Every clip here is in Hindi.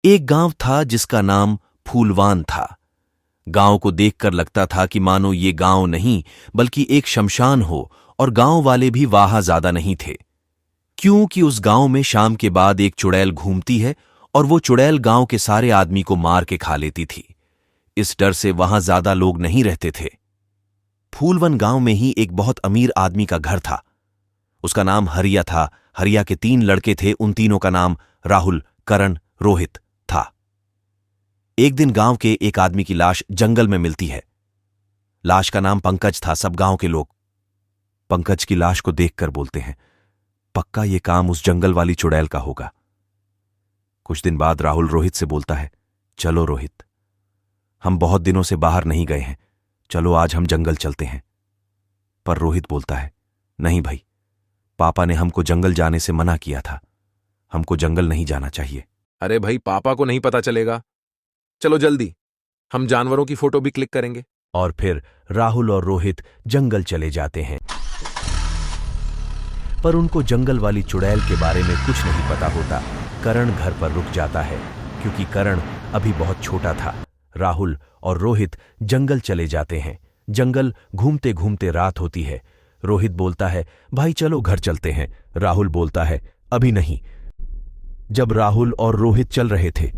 एक गांव था जिसका नाम फूलवान था। गांव को देखकर लगता था कि मानो ये गांव नहीं बल्कि एक शमशान हो, और गांव वाले भी वहां ज्यादा नहीं थे, क्योंकि उस गांव में शाम के बाद एक चुड़ैल घूमती है और वो चुड़ैल गांव के सारे आदमी को मार के खा लेती थी। इस डर से वहां ज्यादा लोग नहीं रहते थे। फूलवन गांव में ही एक बहुत अमीर आदमी का घर था। उसका नाम हरिया था। हरिया के 3 लड़के थे। उन तीनों का नाम राहुल, करण, रोहित था। एक दिन गांव के एक आदमी की लाश जंगल में मिलती है। लाश का नाम पंकज था। सब गांव के लोग पंकज की लाश को देखकर बोलते हैं, पक्का ये काम उस जंगल वाली चुड़ैल का होगा। कुछ दिन बाद राहुल रोहित से बोलता है, चलो रोहित, हम बहुत दिनों से बाहर नहीं गए हैं, चलो आज हम जंगल चलते हैं। पर रोहित बोलता है, नहीं भाई, पापा ने हमको जंगल जाने से मना किया था, हमको जंगल नहीं जाना चाहिए। अरे भाई, पापा को नहीं पता चलेगा, चलो जल्दी, हम जानवरों की फोटो भी क्लिक करेंगे। और फिर राहुल और रोहित जंगल चले जाते हैं। पर उनको जंगल वाली चुड़ैल के बारे में कुछ नहीं पता होता। करण घर पर रुक जाता है, क्योंकि करण अभी बहुत छोटा था। राहुल और रोहित जंगल चले जाते हैं। जंगल घूमते घूमते रात होती है। रोहित बोलता है, भाई चलो घर चलते हैं। राहुल बोलता है, अभी नहीं। जब राहुल और रोहित चल रहे थे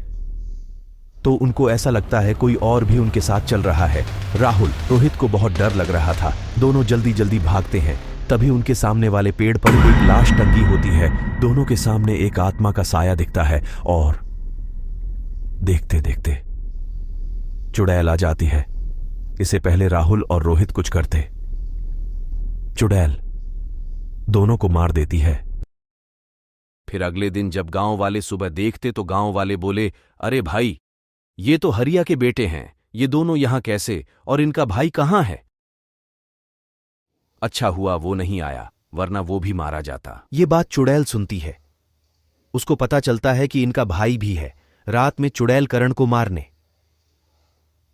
तो उनको ऐसा लगता है कोई और भी उनके साथ चल रहा है। राहुल, रोहित को बहुत डर लग रहा था। दोनों जल्दी जल्दी भागते हैं। तभी उनके सामने वाले पेड़ पर एक लाश टंगी होती है। दोनों के सामने एक आत्मा का साया दिखता है और देखते देखते चुड़ैल आ जाती है। इससे पहले राहुल और रोहित कुछ करते, चुड़ैल दोनों को मार देती है। फिर अगले दिन जब गांव वाले सुबह देखते तो गांव वाले बोले, अरे भाई, ये तो हरिया के बेटे हैं, ये दोनों यहां कैसे, और इनका भाई कहां है? अच्छा हुआ वो नहीं आया, वरना वो भी मारा जाता। ये बात चुड़ैल सुनती है। उसको पता चलता है कि इनका भाई भी है। रात में चुड़ैल करण को मारने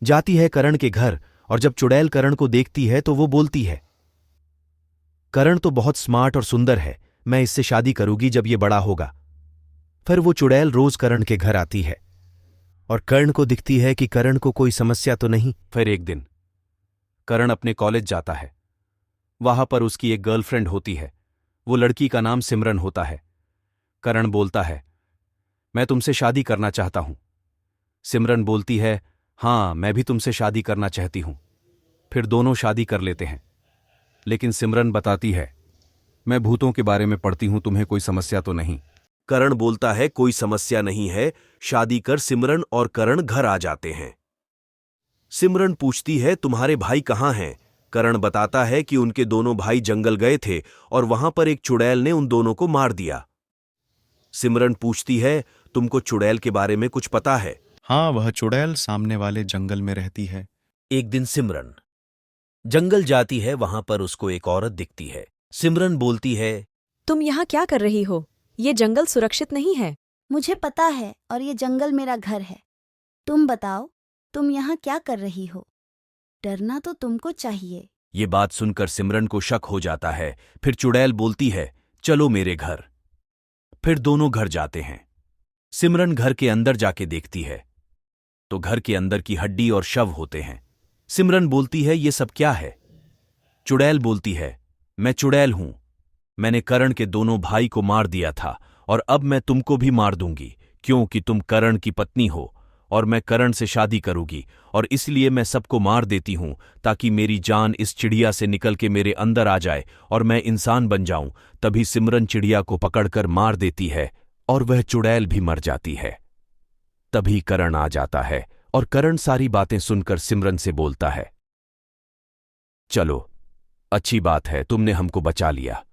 जाती है करण के घर, और जब चुड़ैल करण को देखती है तो वो बोलती है, करण तो बहुत स्मार्ट और सुंदर है, मैं इससे शादी करूंगी जब ये बड़ा होगा। फिर वो चुड़ैल रोज करण के घर आती है और करण को दिखती है कि करण को कोई समस्या तो नहीं। फिर एक दिन करण अपने कॉलेज जाता है। वहां पर उसकी एक गर्लफ्रेंड होती है। वो लड़की का नाम सिमरन होता है। करण बोलता है, मैं तुमसे शादी करना चाहता हूं। सिमरन बोलती है, हां, मैं भी तुमसे शादी करना चाहती हूं। फिर दोनों शादी कर लेते हैं। लेकिन सिमरन बताती है, मैं भूतों के बारे में पढ़ती हूं, तुम्हें कोई समस्या तो नहीं? करण बोलता है, कोई समस्या नहीं है, शादी कर। सिमरन और करण घर आ जाते हैं। सिमरन पूछती है, तुम्हारे भाई कहां हैं? करण बताता है कि उनके दोनों भाई जंगल गए थे और वहां पर एक चुड़ैल ने उन दोनों को मार दिया। सिमरन पूछती है, तुमको चुड़ैल के बारे में कुछ पता है? हाँ, वह चुड़ैल सामने वाले जंगल में रहती है। एक दिन सिमरन जंगल जाती है। वहां पर उसको एक औरत दिखती है। सिमरन बोलती है, तुम यहाँ क्या कर रही हो? ये जंगल सुरक्षित नहीं है। मुझे पता है, और ये जंगल मेरा घर है। तुम बताओ, तुम यहाँ क्या कर रही हो? डरना तो तुमको चाहिए। ये बात सुनकर सिमरन को शक हो जाता है। फिर चुड़ैल बोलती है, चलो मेरे घर। फिर दोनों घर जाते हैं। सिमरन घर के अंदर जाके देखती है तो घर के अंदर की हड्डी और शव होते हैं। सिमरन बोलती है, ये सब क्या है? चुड़ैल बोलती है, मैं चुड़ैल हूं। मैंने करण के दोनों भाई को मार दिया था और अब मैं तुमको भी मार दूंगी, क्योंकि तुम करण की पत्नी हो और मैं करण से शादी करूंगी, और इसलिए मैं सबको मार देती हूं ताकि मेरी जान इस चिड़िया से निकल के मेरे अंदर आ जाए और मैं इंसान बन जाऊं। तभी सिमरन चिड़िया को पकड़कर मार देती है और वह चुड़ैल भी मर जाती है। तभी करण आ जाता है और करण सारी बातें सुनकर सिमरन से बोलता है, चलो, अच्छी बात है, तुमने हमको बचा लिया।